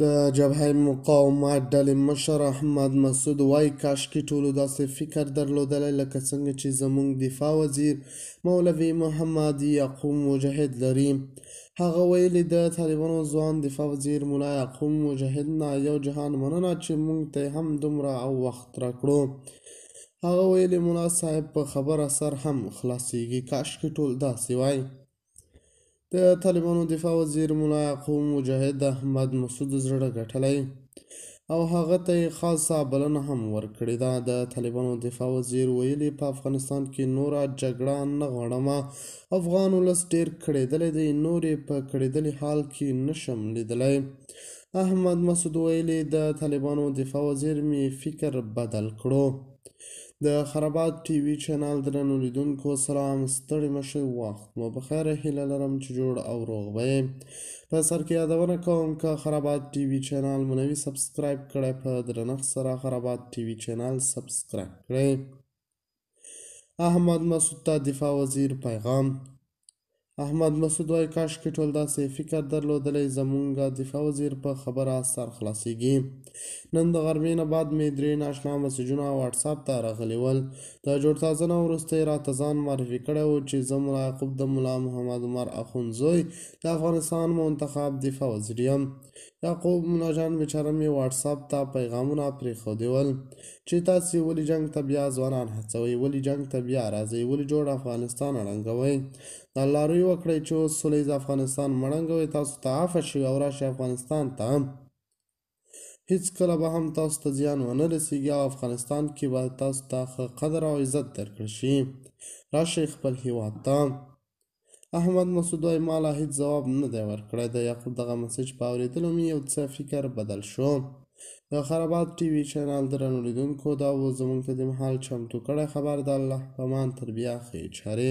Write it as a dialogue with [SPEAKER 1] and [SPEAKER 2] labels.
[SPEAKER 1] د جبهه مقاومت ډلې مشر احمد مسعود وایي کاشکې ټولو داسې فکر درلودلی لکه څنګه چې زموږ دفاع وزیر مولوي محمد یعقوب مجاهد لري. هغه ویلي د طالبانو ځوان دفاع وزیر ملا یعقوب مجاهد نه یو جهان مننه چې موږ ته هم دومره وخت راکړو. هغه ویلي ملا صاحب په خبره سر هم خلاصیږي، کاشکې ټول داسې وای. د طالبانو دفاع وزیر ملا یعقوب مجاهد د احمد مسعود زړه ګټلی او هغه ته یې خاصه بلنه هم ورکړې ده. د طالبانو دفاع وزیر ویلي په افغانستان کې نوره جګړه نه غواړمه، افغان ولس ډېر کړېدلی دی، نور یې په کړېدلي حال کې نشم لیدلی. احمد مسعود ویلي د طالبانو دفاع وزیر مې فکر بدل کړو. د خرابات ټي وي چینل درنو لیدونکو سلام، ستړي مشئ، وخت مو بخیر. هیله لرم چې جوړ او روغ به یې. په سر کې یادونه کوم که خرابات ټي وي چینل مو نوي سبسکرایب کړئ، په درنښت سره خرابات ټي وي چینل سبسکرایب کړئ. احمد مسعود ته دفاع وزیر پیغام. احمد مسعود وایي کاشکې ټول داسې فکر درلودلی، زموږ دفاع وزیر په خبره سر خلاصیږي. نن د غرمې نه بعد مې 3 ناشنا مسیجونه واټساپ ته راغلي ول. د جوړ تازه نه وروسته یې راته ځان معرفي کړی و چې زه ملا یعقوب د ملا محمد عمر اخوندزوی د افغانستان منتخب دفاع وزیر یم. یعقوب ملا جان بیچاره مې واټساپ ته پیغامونه پرېښودي ول چې تاسې ولې جنګ ته بیا ځوانان هڅوئ، ولې جنګ ته بیا راځئ، ولې جوړ افغانستان ړنګوئ. د الله روی وکړئ چې اوس سولیز افغانستان مړنګوئ، تاسو ته عفه شي او راشئ افغانستان ته. هیڅکله به هم تاسو ته زیان ونه رسیږي او افغانستان کې به تاسو ته ښه قدر او عزت درکړل شي. راشئ خپل هیواد ته. احمد مسعود وایي ما لا هیڅ ځواب نه دی ورکړی. د یعقوب دغه مسیج په اورېدلو مې یو څه فکر بدل شو. د خرابات ټي وي چینل درنو لیدونکو دا و زموږ ته د مهال چمتو کړی خبر د الله په امان تر بیا ښې چارې.